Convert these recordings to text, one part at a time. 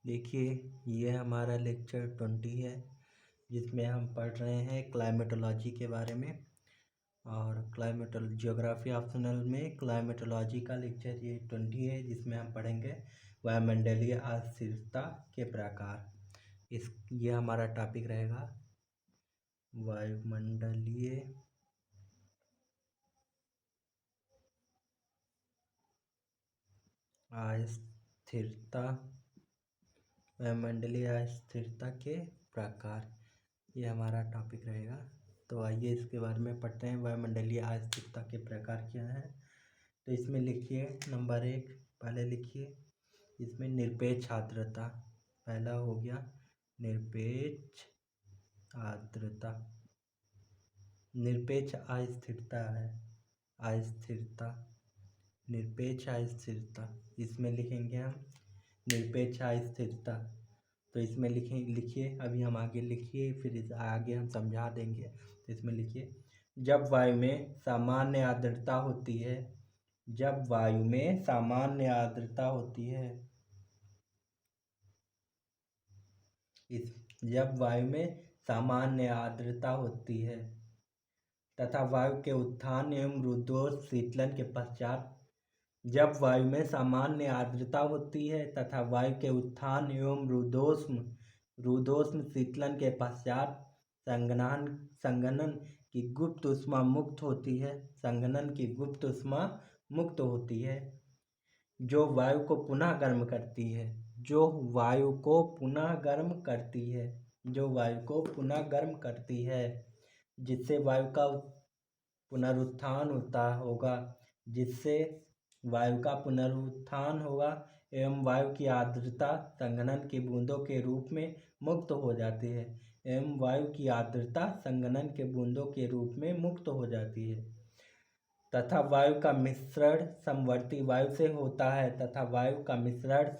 देखिए, ये हमारा लेक्चर 20 है जिसमें हम पढ़ रहे हैं क्लाइमेटोलॉजी के बारे में। और ज्योग्राफी ऑप्शनल में क्लाइमेटोलॉजी का लेक्चर ये 20 है जिसमें हम पढ़ेंगे वायुमंडलीय अस्थिरता के प्रकार। ये हमारा टॉपिक रहेगा वायुमंडलीय अस्थिरता वायुमंडलीय अस्थिरता के प्रकार, ये हमारा टॉपिक रहेगा। तो आइए इसके बारे में पढ़ते हैं। वायुमंडलीय अस्थिरता के प्रकार क्या हैं? तो इसमें लिखिए नंबर 1, पहले लिखिए इसमें निरपेक्ष आर्द्रता। पहला हो गया निरपेक्ष आर्द्रता। निरपेक्ष अस्थिरता है, अस्थिरता, निरपेक्ष अस्थिरता। इसमें लिखेंगे हम निरपेक्ष अस्थिरता। तो इसमें लिखिए अभी हम आगे लिखिए, फिर आगे हम समझा देंगे। तो इसमें लिखिए जब वायु में सामान्य आर्द्रता होती है, जब वायु में सामान्य आर्द्रता होती है, जब वायु में सामान्य आर्द्रता होती है तथा वायु के उत्थान एवं रुद्धोष्म शीतलन के पश्चात, जब वायु में सामान्य आर्द्रता होती है तथा वायु के उत्थान एवं रुद्धोष्म शीतलन के पश्चात संघनन की गुप्त ऊष्मा मुक्त होती है, संघनन की गुप्त ऊष्मा मुक्त होती है जो वायु को पुनः गर्म करती है, जो वायु को पुनः गर्म करती है, जो वायु को पुनः गर्म करती है, जिससे वायु का पुनरुत्थान होगा, जिससे वायु का पुनरुत्थान होगा एवं वायु की आर्द्रता संघनन की बूंदों के रूप में मुक्त हो जाती है, एवं वायु की आर्द्रता संघनन के बूंदों के रूप में मुक्त हो जाती है तथा वायु का मिश्रण समवर्ती वायु से होता है, तथा वायु का मिश्रण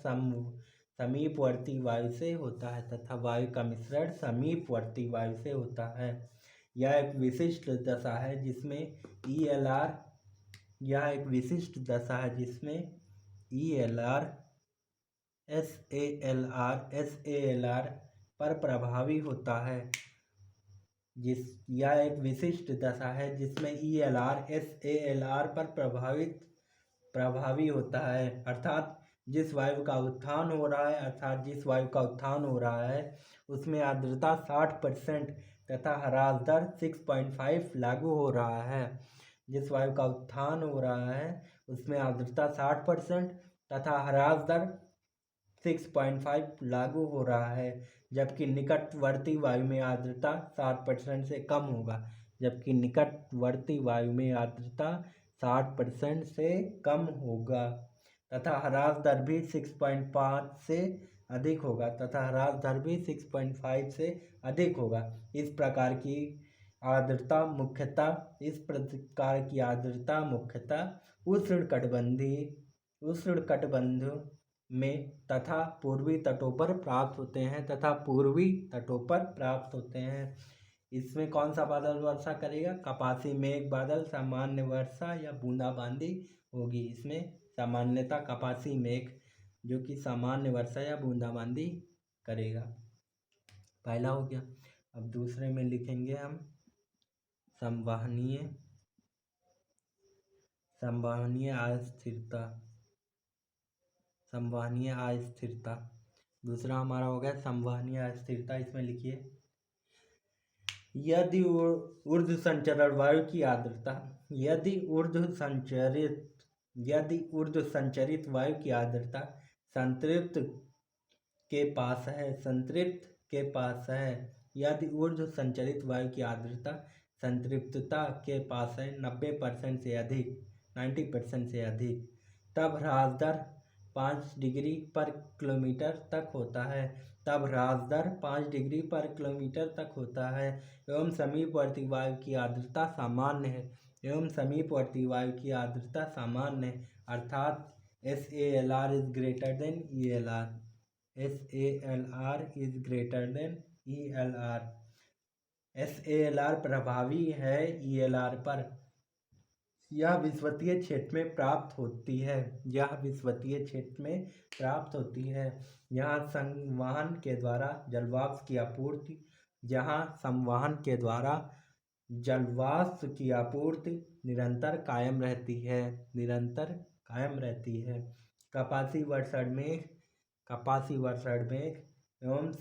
समीपवर्ती वायु से होता है, तथा वायु का मिश्रण समीपवर्ती वायु से होता है। यह एक विशिष्ट दशा है जिसमें ELR, यह एक विशिष्ट दशा है जिसमें ELR, SALR पर प्रभावी होता है। यह एक विशिष्ट दशा है जिसमें ELR, SALR पर प्रभावी होता है, अर्थात जिस वायु का उत्थान हो रहा है, अर्थात जिस वायु का उत्थान हो रहा है उसमें आर्द्रता 60% तथा ह्रास दर 6.5 लागू हो रहा है। जिस वायु का उत्थान हो रहा है उसमें आर्द्रता 60% तथा ह्रास दर 6.5 लागू हो रहा है, जबकि निकटवर्ती वायु में आर्द्रता 60% से कम होगा, जबकि निकटवर्ती वायु में आर्द्रता 60% से कम होगा तथा ह्रास दर भी 6.5 से अधिक होगा, तथा ह्रास दर भी 6.5 से अधिक होगा। इस प्रकार की आर्द्रता मुख्यतः उष्णकटिबंध में तथा पूर्वी तटों पर प्राप्त होते हैं। इसमें कौन सा बादल वर्षा करेगा? कपासी मेघ बादल सामान्य वर्षा या बूंदाबांदी होगी। इसमें सामान्यतः कपासी मेघ जो कि सामान्य वर्षा या बूंदाबांदी करेगा। पहला हो गया। अब दूसरे में लिखेंगे हम संवहनीय अस्थिरता। दूसरा हमारा हो गया संवहनीय अस्थिरता। इसमें लिखिए यदि ऊर्ध्व संचरण वायु की आर्द्रता, यदि ऊर्ध्व संचरित वायु की आर्द्रता संतृप्त के पास है, यदि ऊर्ध्व संचरित वायु की आर्द्रता संतृप्तता के पास है 90% से अधिक, 90% से अधिक, तब ह्रास दर 5 डिग्री पर किलोमीटर तक होता है, तब ह्रास दर 5 डिग्री पर किलोमीटर तक होता है एवं समीपवर्ती वायु की आर्द्रता सामान्य है, अर्थात SALR is greater than ELR, SALR is greater than ELR। SALR प्रभावी है ELR पर, यह विषुवतीय क्षेत्र में प्राप्त होती है। यह विषुवतीय क्षेत्र में प्राप्त होती है। यहाँ संवहन के द्वारा जलवाष्प की आपूर्ति जहाँ संवहन के द्वारा जलवाष्प की आपूर्ति निरंतर कायम रहती है। निरंतर कायम रहती है। कपासी वर्षण मेघ कपासी वर्षण मेघ एवं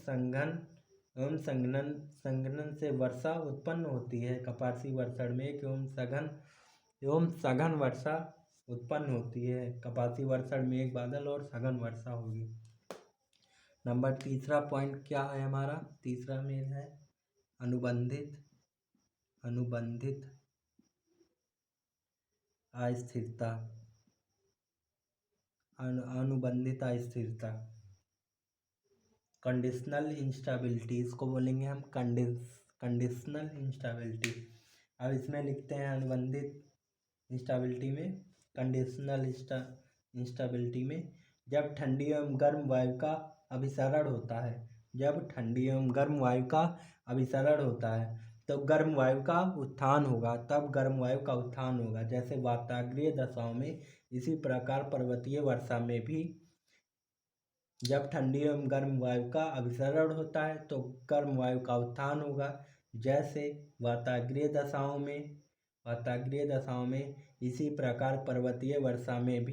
संघनन से वर्षा उत्पन्न होती है। कपासी वर्षण मेघ एवं सघन वर्षा उत्पन्न होती है। कपासी वर्षण मेघ बादल और सघन वर्षा होगी। नंबर तीसरा पॉइंट क्या है हमारा? तीसरा में है अनुबंधित अस्थिरता। अनुबंधित अस्थिरता कंडीशनल इंस्टेबिलिटी, इसको बोलेंगे हम कंडीशनल इंस्टेबिलिटी। अब इसमें लिखते हैं अनुबंधित इंस्टेबिलिटी में, कंडीशनल इंस्टेबिलिटी में जब ठंडी एवं गर्म वायु का अभिसरण होता है। जब ठंडी एवं गर्म वायु का अभिसरण होता है तो गर्म वायु का उत्थान होगा। तब गर्म वायु का उत्थान होगा। जैसे वाताग्रीय दशाओं में, इसी प्रकार पर्वतीय वर्षा में भी जब ठंडी एवं गर्म वायु का अभिसरण होता है तो गर्म वायु का उत्थान होगा। जैसे वाताग्रीय दशाओं में इसी प्रकार पर्वतीय वर्षा में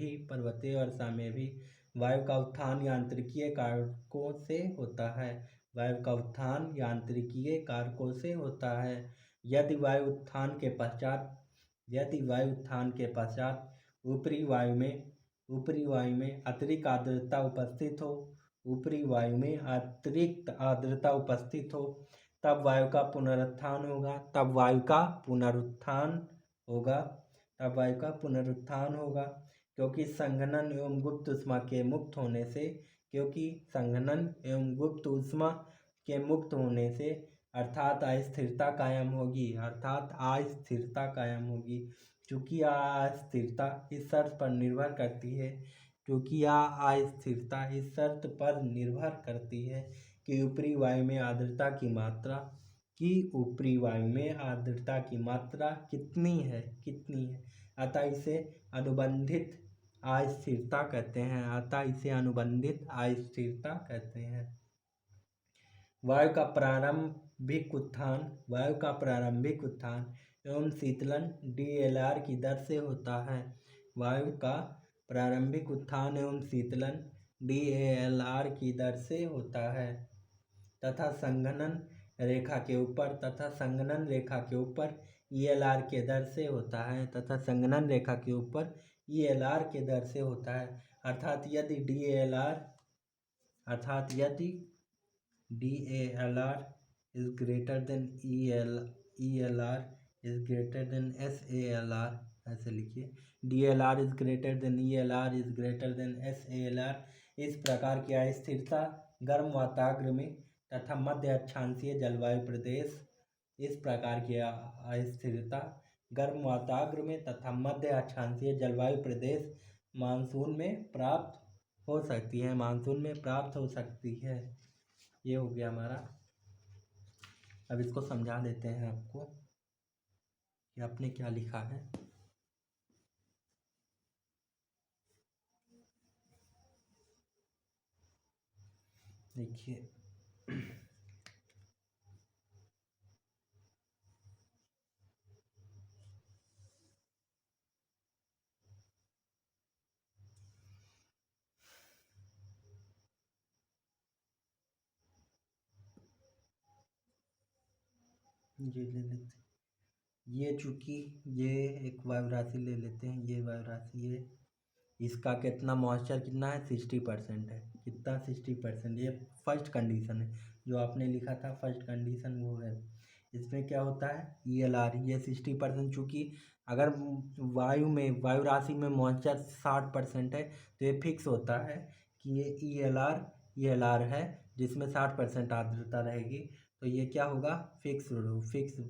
भी वायु का उत्थान यांत्रिकीय कारकों से होता है। वायु का उत्थान यांत्रिकीय कारकों से होता है। यदि वायु उत्थान के पश्चात ऊपरी वायु में अतिरिक्त आर्द्रता उपस्थित हो तब वायु का पुनरुत्थान होगा। क्योंकि संघनन एवं गुप्त ऊष्मा के मुक्त होने से अर्थात अस्थिरता कायम होगी। चूँकि अस्थिरता इस शर्त पर निर्भर करती है कि ऊपरी वायु में आर्द्रता की मात्रा कितनी है। अतः इसे अनुबंधित अस्थिरता कहते हैं। वायु का प्रारंभिक उत्थान एवं शीतलन DLR की दर से होता है। वायु का प्रारंभिक उत्थान एवं शीतलन DLR की दर से होता है तथा संघनन रेखा के ऊपर ELR के दर से होता है अर्थात यदि DALR is greater than ELR is greater than SALR, ऐसे लिखिए। DLR is greater than ELR is greater than SALR। इस प्रकार की अस्थिरता गर्म वाताग्र में तथा मध्य अक्षांशीय जलवायु प्रदेश मानसून में प्राप्त हो सकती है। ये हो गया हमारा। अब इसको समझा देते हैं आपको कि आपने क्या लिखा है। देखिए, ये ले लेते हैं। ये चूँकि ये एक वायु राशि ले लेते हैं। ये वायु राशि है, इसका कितना मॉइस्चर कितना है? 60% है। कितना? 60%। ये फर्स्ट कंडीशन है जो आपने लिखा था, फर्स्ट कंडीशन वो है। इसमें क्या होता है? ELR ये 60%। चूँकि अगर वायु राशि में मॉइस्चर 60% है तो ये फिक्स होता है कि ये ELR है जिसमें 60% आर्द्रता रहेगी। तो ये क्या होगा? फिक्स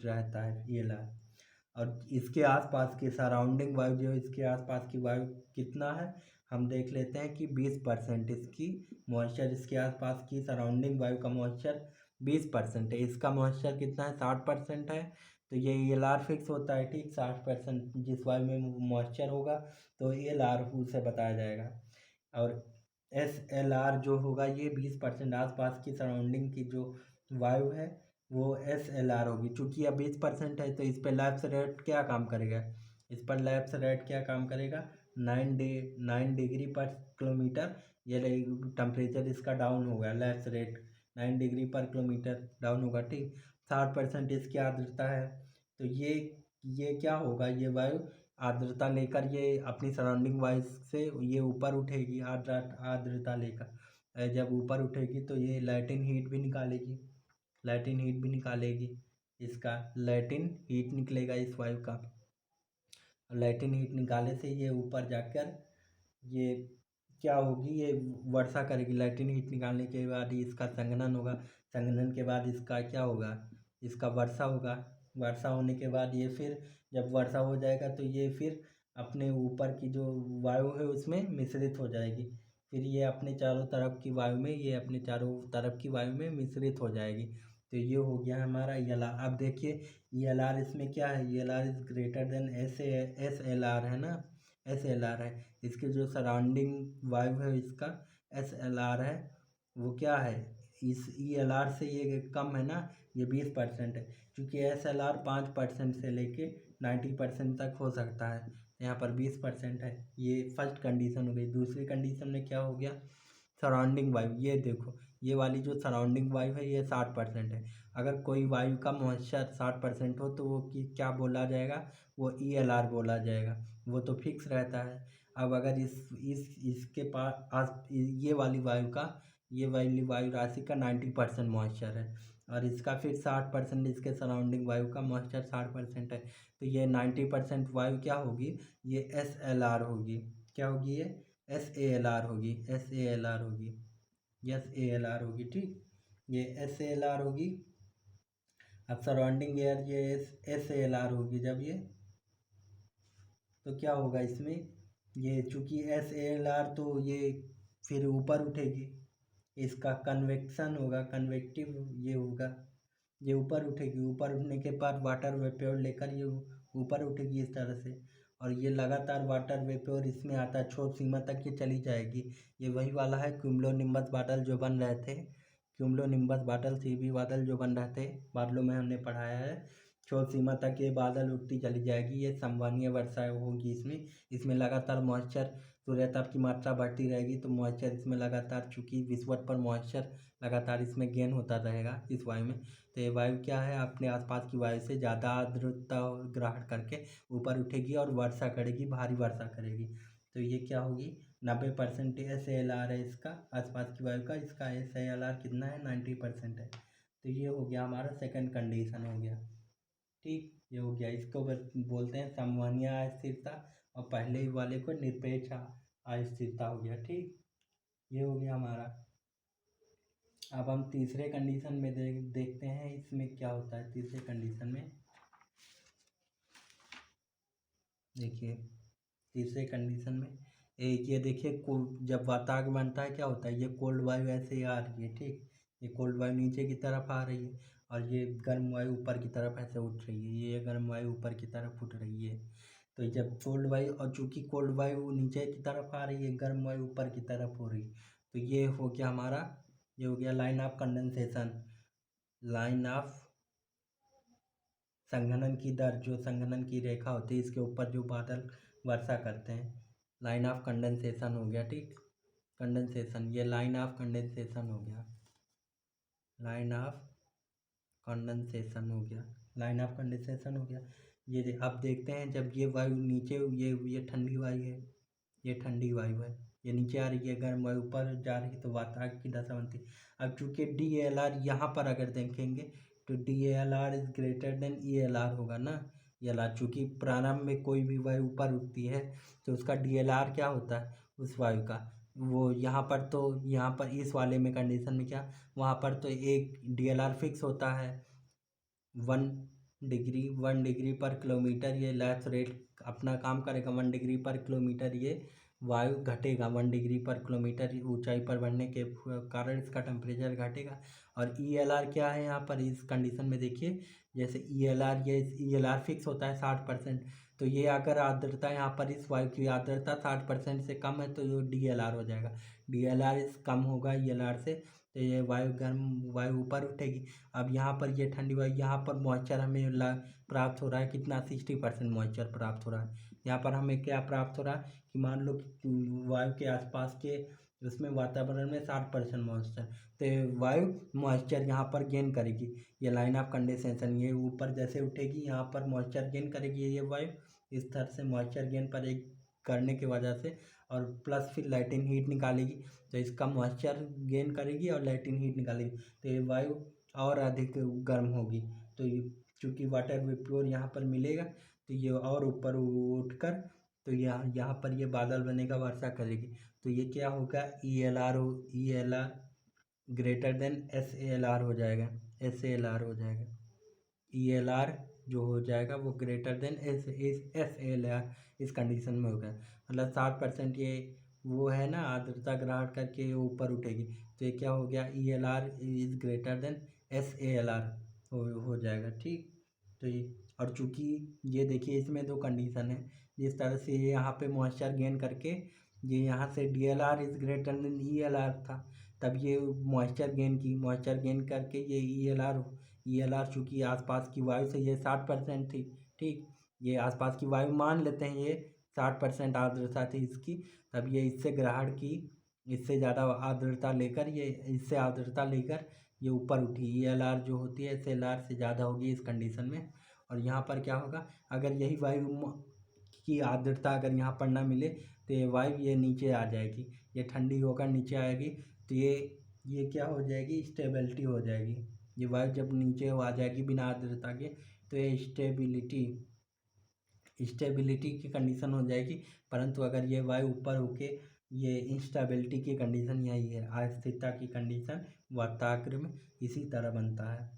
रहता है ELR। और इसके आसपास की सराउंडिंग वायु जो इसके आसपास की वायु कितना है हम देख लेते हैं कि 20% इसकी मॉइस्चर, इसके आसपास की सराउंडिंग वायु का मॉइस्चर 20% है। इसका मॉइस्चर कितना है? 60% है। तो ये ELR फिक्स होता है, ठीक। 60% जिस वायु में मॉइस्चर होगा तो ELR उसे बताया जाएगा। और SLR जो होगा ये 20% आसपास की सराउंडिंग की जो वायु है वो SLR होगी। चूँकि यह 20% है तो इस पर लैप्स रेट क्या काम करेगा, इस पर लैप्स रेट क्या काम करेगा, 9 डिग्री पर किलोमीटर। ये टेम्परेचर इसका डाउन होगा, लैप्स रेट 9 डिग्री पर किलोमीटर डाउन होगा, ठीक। 60% इसकी आर्द्रता है तो ये क्या होगा, ये वायु आर्द्रता लेकर ये अपनी सराउंडिंग वायु से ये ऊपर उठेगी, आर्द्रता लेकर जब ऊपर उठेगी तो ये लैटिन हीट भी निकालेगी, लैटिन हीट भी निकालेगी। इसका लैटिन हीट निकलेगा इस वायु का। लैटिन हीट निकाले से ये ऊपर जाकर ये क्या होगी, ये वर्षा करेगी। लैटिन हीट निकालने के बाद इसका संघनन होगा, संघनन के बाद इसका क्या होगा, इसका वर्षा होगा। वर्षा होने के बाद ये फिर जब वर्षा हो जाएगा तो ये फिर अपने ऊपर की जो वायु है उसमें मिश्रित हो जाएगी। फिर ये अपने चारों तरफ की वायु में, ये अपने चारों तरफ की वायु में मिश्रित हो जाएगी। तो ये हो गया हमारा ELR। अब देखिए ELR इसमें क्या है, ELR is greater than SLR है ना, SLR है। इसके जो सराउंडिंग वायु है इसका SLR है, वो क्या है, इस ELR से ये कम है ना, ये 20% है। क्योंकि SLR 5% से लेके 90% तक हो सकता है, यहाँ पर 20% है। ये फर्स्ट कंडीशन हो गई। दूसरी कंडीशन में क्या हो गया, सराउंडिंग वायु, ये देखो ये वाली जो सराउंडिंग वायु है ये 60% है। अगर कोई वायु का मॉइस्चर 60% हो तो वो क्या बोला जाएगा, वो ELR बोला जाएगा, वो तो फिक्स रहता है। अब अगर इसके पास ये वाली वायु का, ये वाली वायु राशि का 90% मॉइस्चर है और इसका फिर 60%, इसके सराउंडिंग वायु का मॉइस्चर 60% है, तो ये 90% वायु क्या होगी, ये SLR होगी। क्या होगी ये SALR होगी, SALR होगी, SALR होगी, ठीक। ये SALR होगी। अब सराउंडिंग एयर ये SALR होगी। जब ये तो क्या होगा इसमें, ये चूँकि SALR तो ये फिर ऊपर उठेगी, इसका कन्वेक्शन होगा, कन्वेक्टिव ये होगा, ये ऊपर उठेगी। ऊपर उठने के बाद वाटर वेपोर लेकर ये ऊपर उठेगी इस तरह से, और ये लगातार वाटर वेपोर इसमें आता है, छोर सीमा तक ये चली जाएगी। ये वही वाला है क्यूमुलोनिम्बस बादल जो बन रहे थे, क्यूमुलोनिम्बस बादल, सीबी बादल जो बन रहे थे, बादलों में हमने पढ़ाया है। छोर सीमा तक ये बादल उठती चली जाएगी, ये संवहनीय वर्षा होगी इसमें। इसमें लगातार मॉइस्चर, सूर्यताप की मात्रा बढ़ती रहेगी तो मॉइस्चर इसमें लगातार, चूँकि विषुवत पर मॉइस्चर लगातार इसमें गेन होता रहेगा इस वायु में। तो ये वायु क्या है, अपने आसपास की वायु से ज़्यादा आर्द्रता ग्रहण करके ऊपर उठेगी और वर्षा करेगी, भारी वर्षा करेगी। तो ये क्या होगी, 90% SALR है इसका, आसपास की वायु का। इसका SALR कितना है, 90% है। तो ये हो गया हमारा सेकंड कंडीशन हो गया, ठीक। ये हो गया, इसको बोलते हैं संवहनीय अस्थिरता, और पहले वाले को निरपेक्ष अस्थिरता हो गया, ठीक। ये हो गया हमारा। अब हम तीसरे कंडीशन में देखते हैं इसमें क्या होता है। तीसरे कंडीशन में देखिए, तीसरे कंडीशन में एक ये देखिए, जब वातावरण बनता है क्या होता है, ये कोल्ड वायु ऐसे ही आ रही है, ठीक। ये कोल्ड वायु नीचे की तरफ आ रही है और ये गर्म वायु ऊपर की तरफ ऐसे उठ रही है, ये गर्म वायु ऊपर की तरफ उठ रही है। तो जब कोल्ड वायु, और चूँकि कोल्ड वायु नीचे की तरफ आ रही है, गर्म वायु ऊपर की तरफ हो रही है, तो ये हो गया हमारा, ये हो गया line of condensation. Line of संघनन की दर, जो संघनन की रेखा होती है इसके ऊपर जो बादल वर्षा करते हैं, लाइन ऑफ कंडेंसेशन हो गया, ठीक। कंडेंसेशन, ये लाइन ऑफ कंडेंसेशन हो गया, लाइन ऑफ कंडेंसेशन हो गया, लाइन ऑफ कंडेंसेशन हो गया। ये अब देखते हैं, जब ये वायु नीचे, ये ठंडी वायु है, ये ठंडी वायु है, ये नीचे आ रही है, गर्म वायु ऊपर जा रही है, तो वातावरण की दशा बनती है। अब चूंकि DLR यहाँ पर अगर देखेंगे तो DLR is greater than ELR होगा ना। ELR चूँकि प्रारंभ में कोई भी वायु ऊपर उठती है तो उसका DLR क्या होता है उस वायु का, वो यहाँ पर, तो यहाँ पर इस वाले में कंडीशन में क्या, वहाँ पर तो एक DLR फिक्स होता है 1 डिग्री पर किलोमीटर, ये लैप्स रेट अपना काम करेगा। 1 डिग्री पर किलोमीटर ये वायु घटेगा, 1 डिग्री पर किलोमीटर ऊंचाई पर बढ़ने के कारण इसका टेम्परेचर घटेगा। और ELR क्या है यहाँ पर इस कंडीशन में देखिए, जैसे ELR, ये ELR फिक्स होता है 60%। तो ये अगर आर्द्रता यहाँ पर इस वायु की आर्द्रता 60% से कम है तो ये DLR हो जाएगा। DLR इस कम होगा ELR से, तो ये वायु गर्म वायु ऊपर उठेगी। अब यहाँ पर ये ठंडी वायु, यहाँ पर मॉइस्चर हमें प्राप्त हो रहा है कितना, 60% मॉइस्चर प्राप्त हो रहा है। यहाँ पर हमें क्या प्राप्त हो रहा है कि मान लो कि वायु के आसपास के उसमें वातावरण में 60% मॉइस्चर, तो वायु मॉइस्चर यहाँ पर गेन करेगी। ये लाइन ऑफ कंडेंसेशन ये ऊपर जैसे उठेगी, यहाँ पर मॉइस्चर गेन करेगी ये वायु, इस तरह से मॉइस्चर गेन पर एक करने की वजह से, और प्लस फिर लाइटिंग हीट निकालेगी, तो इसका मॉइस्चर गेन करेगी और लाइटिंग हीट निकालेगी, तो ये वायु और अधिक गर्म होगी। तो ये चूँकि वाटर वेपोर यहाँ पर मिलेगा तो ये और ऊपर उठकर, तो यहाँ पर ये बादल बनेगा, वर्षा करेगी। तो ये क्या होगा, ELR ग्रेटर देन SALR हो जाएगा, SALR हो जाएगा। ELR जो हो जाएगा वो ग्रेटर देन SALR इस कंडीशन में होगा। मतलब 60% ये वो है ना, आर्द्रता ग्रहण करके ऊपर उठेगी, तो ये क्या हो गया, ELR is greater than SALR हो जाएगा। ठीक, तो ये, और चूंकि ये देखिए इसमें दो कंडीशन है, जिस तरह से ये यहाँ पे मॉइस्चर गेन करके ये यहाँ से DLR is greater than ELR था, तब ये मॉइस्चर गेन करके ये ELR चूँकि आसपास की वायु से ये 60% थी। ठीक, ये आसपास की वायु मान लेते हैं ये 60% आर्द्रता थी इसकी, तब ये इससे ग्रहण की, इससे ज़्यादा आर्द्रता लेकर, ये इससे आर्द्रता लेकर ये ऊपर उठी। ELR जो होती है SLR से ज़्यादा होगी इस कंडीशन में। और यहाँ पर क्या होगा, अगर यही वायु की आर्द्रता अगर यहाँ पर ना मिले तो ये वायु ये नीचे आ जाएगी, ये ठंडी होकर नीचे आएगी, तो ये क्या हो जाएगी, स्टेबिलिटी हो जाएगी। ये वायु जब नीचे आ जाएगी बिना आर्द्रता के, तो ये स्टेबिलिटी की कंडीशन हो जाएगी। परंतु अगर ये वायु ऊपर होके, ये इंस्टेबिलिटी की कंडीशन यही है, अस्थिरता की कंडीशन वातावरण में इसी तरह बनता है।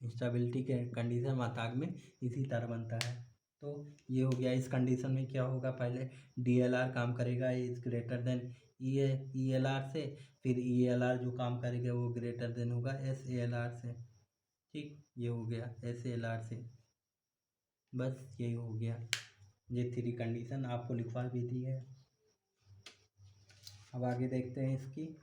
इंस्टेबिलिटी के कंडीशन वातावरण में इसी तरह बनता है। तो ये हो गया, इस कंडीशन में क्या होगा, पहले DLR काम करेगा इज ग्रेटर देन ELR से, फिर ELR जो काम करेगा वो ग्रेटर देन होगा SALR से। ठीक, ये हो गया SALR से, बस यही हो गया। ये 3 कंडीशन आपको लिखवा भी दी है। अब आगे देखते हैं इसकी।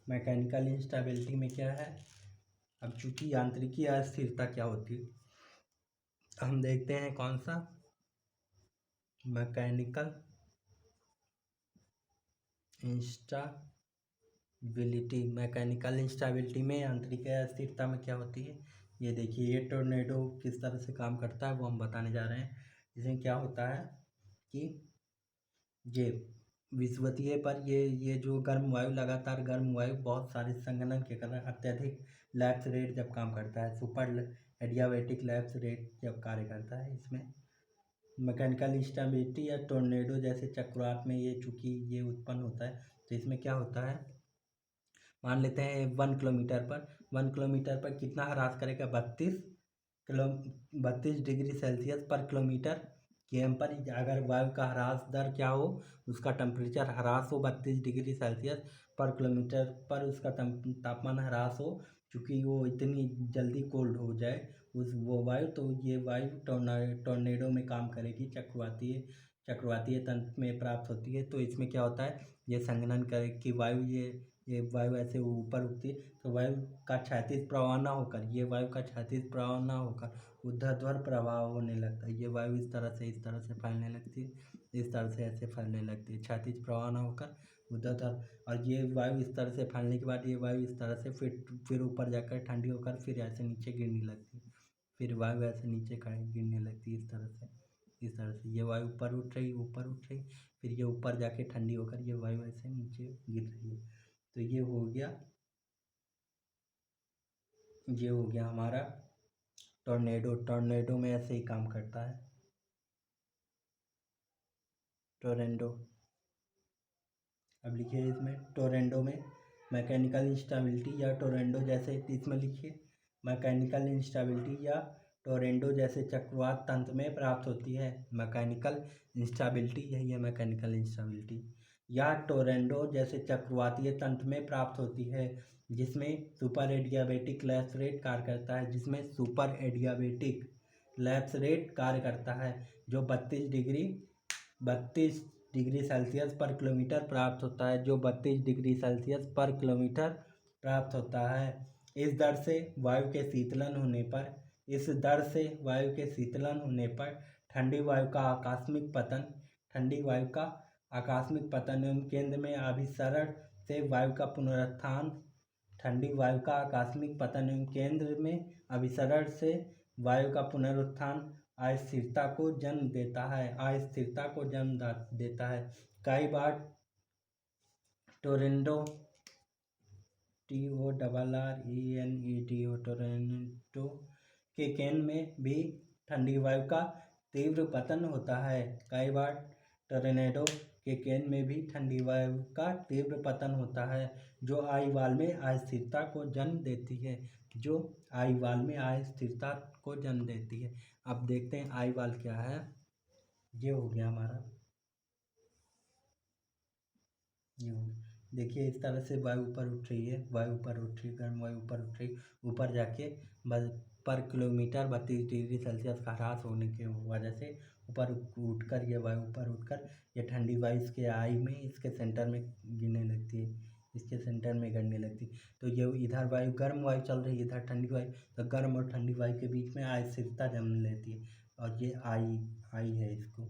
मैकेनिकल इंस्टेबिलिटी में क्या है, अब चूंकि यांत्रिकी अस्थिरता क्या होती है हम देखते हैं, कौन सा, मैकेनिकल इंस्टेबिलिटी में यांत्रिक अस्थिरता में क्या होती है, ये देखिए, ये टोर्नेडो किस तरह से काम करता है वो हम बताने जा रहे हैं। इसमें क्या होता है कि ये विषुवतीय पर ये जो गर्म वायु, लगातार गर्म वायु बहुत सारे संघनन के कारण अत्यधिक लैप्स रेट जब काम करता है, सुपर एडियाबैटिक लैप्स रेट जब कार्य करता है, इसमें मैकेनिकल इंस्टेबिलिटी या टोर्नेडो जैसे चक्रवात में ये चूँकि ये उत्पन्न होता है, तो इसमें क्या होता है, मान लेते हैं 1 किलोमीटर पर कितना ह्रास करेगा, 32 डिग्री सेल्सियस पर किलोमीटर KM पर। अगर वायु का ह्रास दर क्या हो, उसका टेम्परेचर ह्रास हो 32 डिग्री सेल्सियस पर किलोमीटर पर, उसका तापमान ह्रास हो, चूँकि वो इतनी जल्दी कोल्ड हो जाए वो वायु, तो ये वायु टोर्नेडो में काम करेगी, चक्रवातीय तंत्र में प्राप्त होती है। तो इसमें क्या होता है, ये संघनन करे कि वायु ये वायु ऐसे ऊपर उठती है, तो वायु का क्षैतिज प्रवाह ना होकर, ये वायु का क्षैतिज प्रवाह ना होकर ऊर्ध्वाधर प्रवाह होने लगता है। ये वायु इस तरह से फैलने लगती है, इस तरह से ऐसे फैलने लगती है, क्षैतिज प्रवाह ना होकर ऊर्ध्वाधर। और ये वायु इस तरह से फैलने के बाद ये वायु इस तरह से फिर ऊपर जाकर ठंडी होकर फिर ऐसे नीचे गिरने लगती है, फिर वायु ऐसे नीचे गिरने लगती है, इस तरह से ये वायु ऊपर उठ रही, फिर ये ऊपर जाके ठंडी होकर ये वायु ऐसे नीचे गिर रही है। तो ये हो गया हमारा टोर्नेडो में ऐसे ही काम करता है, टोरेंडो। अब लिखिए इसमें टोरेंडो में मैकेनिकल इंस्टेबिलिटी या टोरेंडो जैसे इसमें लिखिए मैकेनिकल इंस्टेबिलिटी या टोरेंडो जैसे चक्रवात तंत्र में प्राप्त होती है। मैकेनिकल इंस्टेबिलिटी यही है मैकेनिकल इंस्टेबिलिटी या टोरेंडो जैसे चक्रवातीय तंत्र में प्राप्त होती है जिसमें सुपर एडियाबेटिक लैप्स रेट कार्य करता है जो 32 डिग्री सेल्सियस पर किलोमीटर प्राप्त होता है इस दर से वायु के शीतलन होने पर ठंडी वायु का आकस्मिक पतन एवं केंद्र में अभिसरण से वायु का पुनरुत्थान अस्थिरता को जन्म देता है। कई बार टोरेंटो के केंद्र में भी ठंडी वायु का तीव्र पतन होता है जो आईवाल में अस्थिरता को जन्म देती है अब देखते हैं आईवाल क्या है। ये हो गया हमारा, देखिए इस तरह से वायु ऊपर उठ रही है गर्म वायु ऊपर उठ रही ऊपर जाके पर किलोमीटर 32 डिग्री सेल्सियस का ह्रास होने की वजह से ऊपर उठकर ये ठंडी वायु इसके सेंटर में गिरने लगती है तो ये इधर वायु गर्म वायु चल रही है, इधर ठंडी वायु, तो गर्म और ठंडी वायु के बीच में अस्थिरता जन्म लेती है और ये आई है, इसको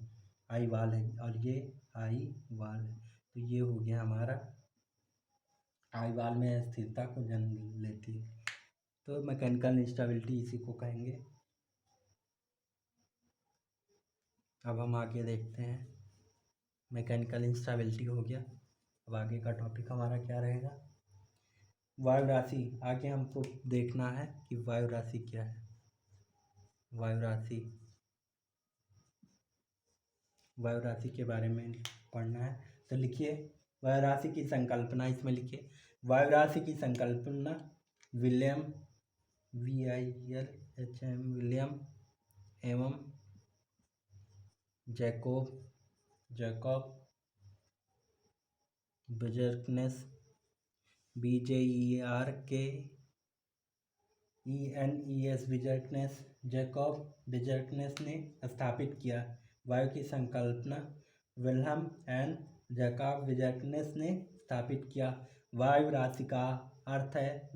आई वाल है और ये आई वाल है। तो ये हो गया हमारा आई वाल में अस्थिरता को जन्म लेती है। तो मैकेनिकल इंस्टेबिलिटी इसी को कहेंगे। अब हम आगे देखते हैं, मैकेनिकल इंस्टेबिलिटी हो गया। अब आगे का टॉपिक हमारा क्या रहेगा, वायु राशि। आगे हमको देखना है कि वायु राशि क्या है। वायु राशि के बारे में पढ़ना है तो लिखिए वायु राशि की संकल्पना, इसमें लिखिए वायु राशि की संकल्पना विलियम एवं जैकब बिजर्कनेस जैकब बिजर्कनेस ने स्थापित किया। वायु की संकल्पना विल्हेम एंड जैकब बिजर्कनेस ने स्थापित किया। वायु राशि का अर्थ है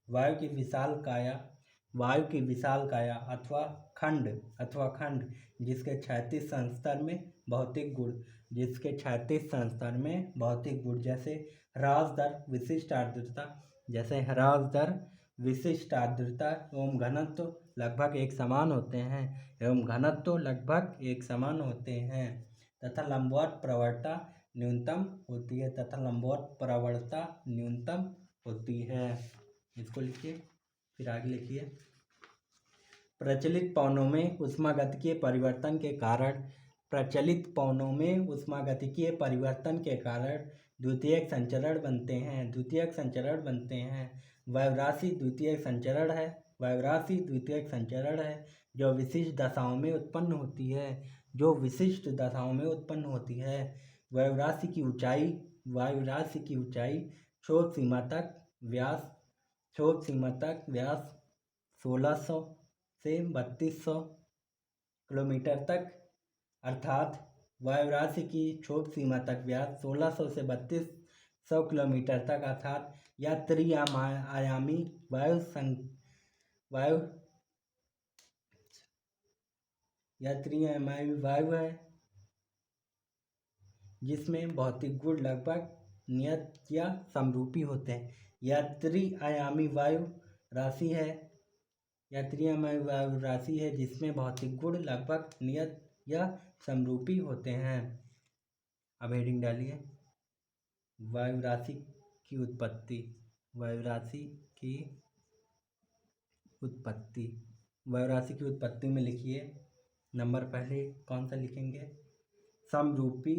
वायु की विशाल काया अथवा खंड जिसके क्षैतिज संस्तर में भौतिक गुण जैसे ह्रास दर, विशिष्ट आर्द्रता एवं घनत्व लगभग एक समान होते हैं तथा लंबवत प्रवणता न्यूनतम होती है। इसको लिखिए, फिर आगे लिखिए प्रचलित पवनों में ऊष्मागतिकीय परिवर्तन के कारण द्वितीयक संचरण बनते हैं। वायु राशि द्वितीयक संचरण है जो विशिष्ट दशाओं में उत्पन्न होती है। वायु राशि की ऊंचाई क्षोभ सीमा तक व्यास 1600 से 3200 किलोमीटर तक, अर्थात वायु राशि की क्षोभ सीमा तक व्यास 1600 से 3200 किलोमीटर तक अर्थात यह त्रिआयामी वायु है जिसमें भौतिक गुण लगभग नियत या समरूपी होते हैं। यह त्रिआयामी वायु राशि है जिसमें भौतिक गुण लगभग नियत या समरूपी होते हैं। अब हेडिंग डालिए वायु राशि की उत्पत्ति। वायु राशि की उत्पत्ति में लिखिए, नंबर पहले कौन सा लिखेंगे, समरूपी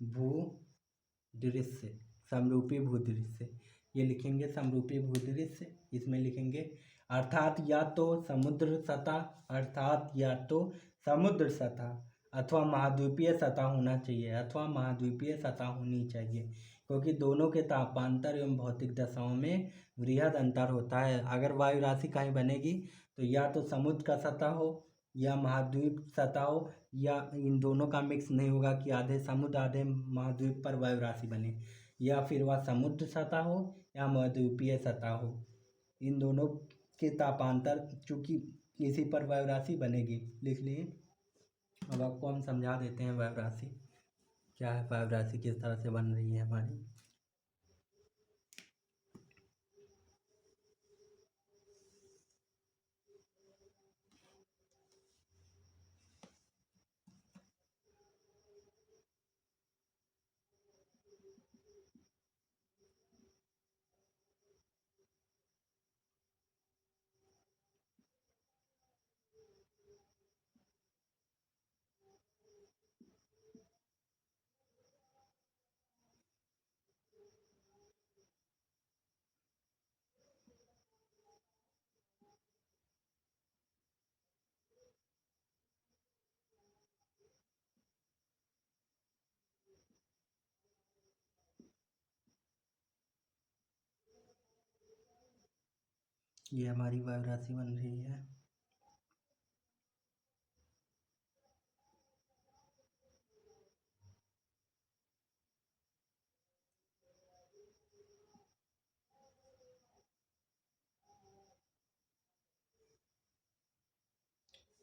भूदृश्य, समरूपी भूदृश्य, ये लिखेंगे समरूपी भूदृश्य। इसमें लिखेंगे अर्थात या तो समुद्र सतह, अर्थात या तो समुद्र सतह अथवा महाद्वीपीय सतह होना चाहिए, अथवा महाद्वीपीय सतह होनी चाहिए, क्योंकि दोनों के तापांतर एवं भौतिक दशाओं में वृहद अंतर होता है। अगर वायु राशि कहीं बनेगी तो या तो समुद्र का सतह हो या महाद्वीप सतह हो, या इन दोनों का मिक्स नहीं होगा कि आधे समुद्र आधे महाद्वीप पर वायु राशि बने, या फिर वह समुद्र सतह हो या महाद्वीपीय सतह हो। इन दोनों के तापांतर चूँकि इसी पर वायु राशि बनेगी, लिख लिए। अब आपको हम समझा देते हैं वायु राशि क्या है, वायु राशि किस तरह से बन रही है हमारी। ये हमारी वायु राशि बन रही है।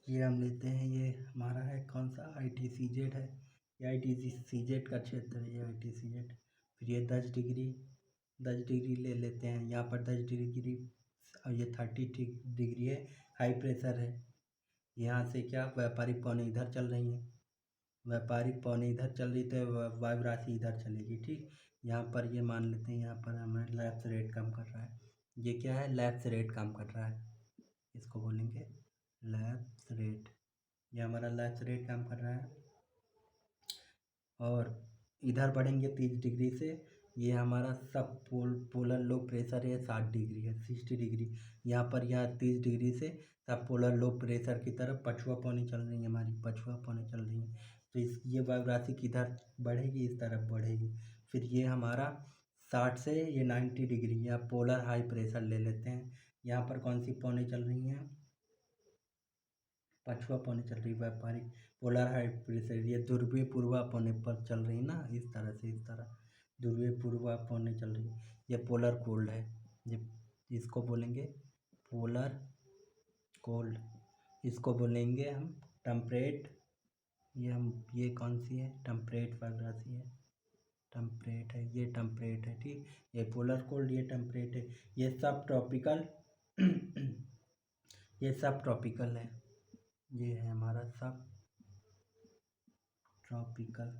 ये हम लेते हैं, ये हमारा है कौन सा, ITCZ है, ये ITCZ का क्षेत्र है, ये ITCZ। फिर ये 10 डिग्री, 10 डिग्री ले लेते हैं, यहाँ पर 10 डिग्री और ये 30 डिग्री है, हाई प्रेशर है। यहाँ से क्या व्यापारिक पौने इधर चल रही हैं, व्यापारिक पौने इधर चल रही तो वायु राशि इधर चलेगी, ठीक। यहाँ पर ये मान लेते हैं, यहाँ पर हमें लैप्स रेट काम कर रहा है, ये क्या है, लैप्स रेट काम कर रहा है, इसको बोलेंगे लैप्स रेट। ये हमारा लैप्स रेट काम कर रहा है। और इधर बढ़ेंगे 30 डिग्री से, ये हमारा सब पोलर लो प्रेशर है, 60 डिग्री है, 60 डिग्री। यहाँ पर यह 30 डिग्री से सब पोलर लो प्रेशर की तरफ पछुआ पौनी चल रही है, हमारी पछुआ पौनी चल रही है। तो इस ये वायु राशि किधर बढ़ेगी, इस तरफ बढ़ेगी। फिर ये हमारा 60 से ये 90 डिग्री, या पोलर हाई प्रेशर ले लेते हैं। यहाँ पर कौन सी पौनी चल रही हैं, पछुआ पौने चल रही, व्यापारिक पोलर हाई प्रेशर, ये ध्रुवीय पूर्वा पौने पर चल रही ना, इस तरह से, इस तरह ध्रुवीय पूर्वा पौने चल रही। ये पोलर कोल्ड है, ये इसको बोलेंगे पोलर कोल्ड, इसको बोलेंगे हम टेम्परेट। ये कौन सी है, टेम्परेट वायु राशि है, टेम्परेट है, ये टेम्परेट है, ठीक। ये पोलर कोल्ड, ये टेम्परेट है। ये सब ट्रॉपिकल ये सब ट्रॉपिकल है, ये है हमारा सब ट्रॉपिकल,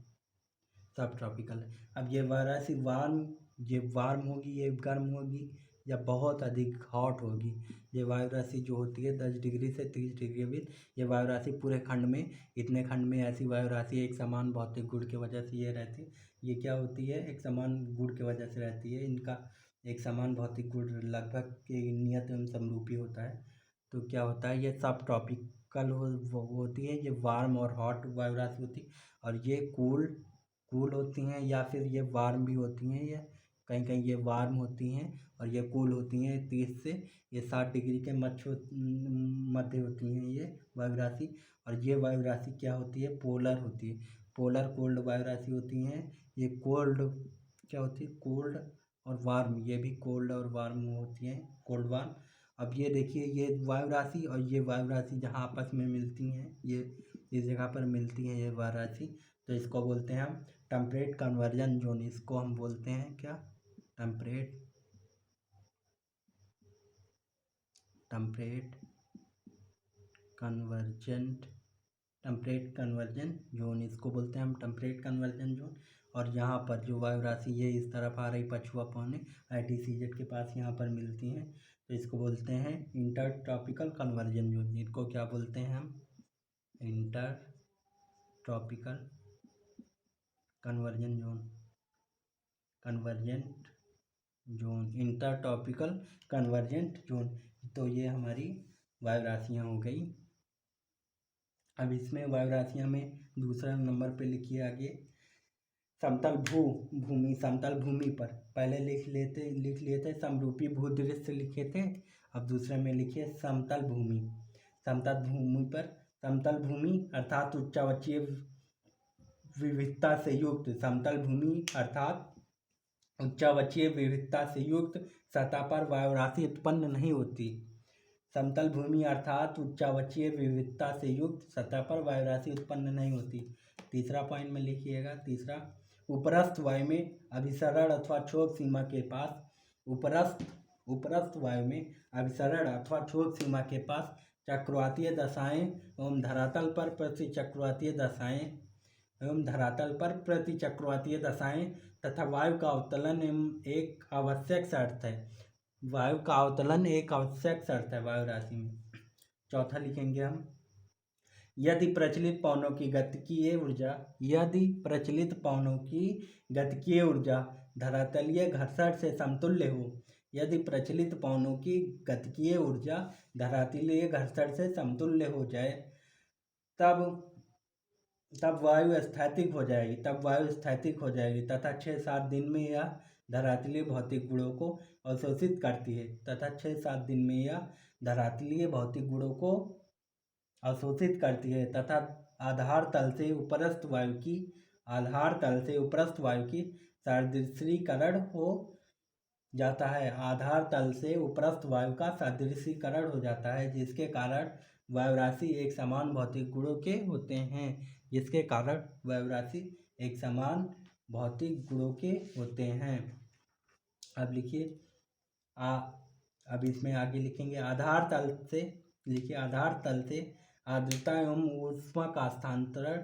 सब ट्रॉपिकल है। अब ये वाराणसी वार्म, ये वार्म होगी, ये गर्म होगी, या बहुत अधिक हॉट होगी। ये वायु राशि जो होती है 10 डिग्री से 30 डिग्री के बीच, ये वायु राशि पूरे खंड में, इतने खंड में ऐसी वायु राशि एक समान भौतिक गुण की वजह से ये रहती है। ये क्या होती है, एक समान गुण की वजह से रहती है, इनका एक समान भौतिक गुण लगभग नियत एवं समरूपी होता है। तो क्या होता है, ये सब ट्रॉपिकल होती है, ये वार्म और हॉट वायु राशि होती है। और ये कूल होती हैं, या फिर ये वार्म भी होती हैं, या कहीं कहीं ये वार्म होती हैं और ये कूल होती हैं। 30 से ये 60 डिग्री के मध्य होती हैं ये वायु राशि। और ये वायु राशि क्या होती है, पोलर होती है, पोलर कोल्ड वायु राशि होती हैं। ये कोल्ड क्या होती है, कोल्ड और वार्म, ये भी कोल्ड और वार्म होती हैं, कोल्ड वार्म। अब ये देखिए, ये वायु राशि और ये वायु राशि जहाँ आपस में मिलती हैं, ये इस जगह पर मिलती हैं ये वायु राशि, तो इसको बोलते हैं हम टेम्परेट कन्वर्जन जोन। इसको हम बोलते हैं क्या, temperate temperate convergent temperate conversion zone, इसको बोलते हैं हम टेम्परेट कन्वर्जन जोन। और यहाँ पर जो वायु राशि ये इस तरफ आ रही पछुआ पौने ITCZ के पास यहाँ पर मिलती हैं, तो इसको बोलते हैं इंटर ट्रॉपिकल कन्वर्जन जोन। इनको क्या बोलते हैं हम, inter tropical convergent zone, convergent zone, inter tropical convergent zone. तो ये हमारी वायु राशियाँ हो गई। अब इसमें वायु राशियाँ में दूसरा नंबर पे लिखिए आगे समतल भूमि, समतल भूमि पर पहले लिख लिए थे समरूपी भूदृश्य लिखे थे। अब दूसरे में लिखिए समतल भूमि, समतल भूमि पर, समतल भूमि अर्थात उच्चावचीय विविधता से युक्त, समतल भूमि अर्थात उच्चावचीय विविधता से युक्त सतह पर वायु राशि उत्पन्न नहीं होती। समतल भूमि अर्थात उच्चावचीय विविधता से युक्त सतह पर वायु राशि उत्पन्न नहीं होती। तीसरा पॉइंट में लिखिएगा, तीसरा उपरस्थ वायु में अभिसरण अथवा क्षोभ सीमा के पास, उपरस्थ वायु में अभिसरण अथवा क्षोभ सीमा के पास चक्रवातीय दशाएं एवं धरातल पर प्रति चक्रवातीय दशाएं तथा वायु का अवतलन एक आवश्यक शर्त है। वायु का अवतलन एक आवश्यक शर्त है वायु राशि में। चौथा लिखेंगे हम यदि प्रचलित पवनों की गतिकीय ऊर्जा धरातलीय घर्षण से समतुल्य हो, यदि प्रचलित पवनों की गतिकीय ऊर्जा धरातलीय घर्षण से समतुल्य हो जाए तब वायु स्थैतिक हो जाएगी तथा 6-7 दिन में यह धरातलीय भौतिक गुणों को अवशोषित करती है तथा आधार तल से उपरस्थ वायु की सादृश्यीकरण हो जाता है, जिसके कारण वायु राशि एक समान भौतिक गुणों के होते हैं। अब लिखिए अब इसमें आगे लिखेंगे आधार तल से आर्द्रता एवं ऊष्मा का स्थानांतरण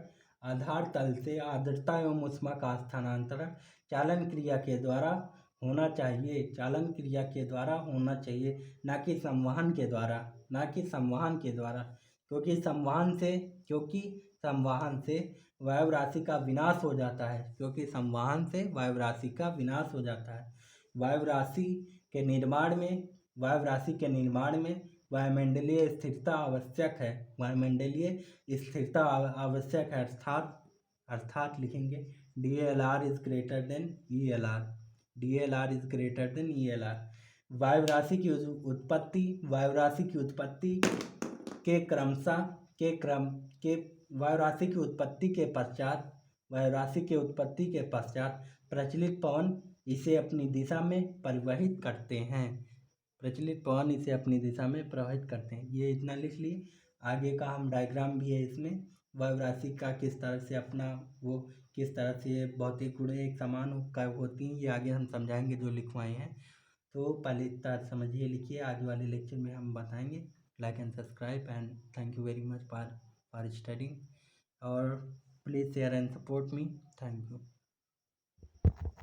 चालन क्रिया के द्वारा होना चाहिए, न कि संवहन के द्वारा, क्योंकि संवहन से वायु राशि का विनाश हो जाता है। वायु राशि के निर्माण में वायुमंडलीय स्थिरता आवश्यक है, अर्थात लिखेंगे DLR is greater than ELR। वायु राशि की उत्पत्ति के पश्चात प्रचलित पवन इसे अपनी दिशा में परिवहित करते हैं। ये इतना लिख लिए। आगे का हम डायग्राम भी है इसमें, वायु राशि का किस तरह से भौतिक गुण एक समान होती हैं, ये आगे हम समझाएंगे जो लिखवाए हैं। तो पहले इतना समझिए, लिखिए, आगे वाले लेक्चर में हम बताएंगे। Like and subscribe and thank you very much for studying और please share and support me. Thank you.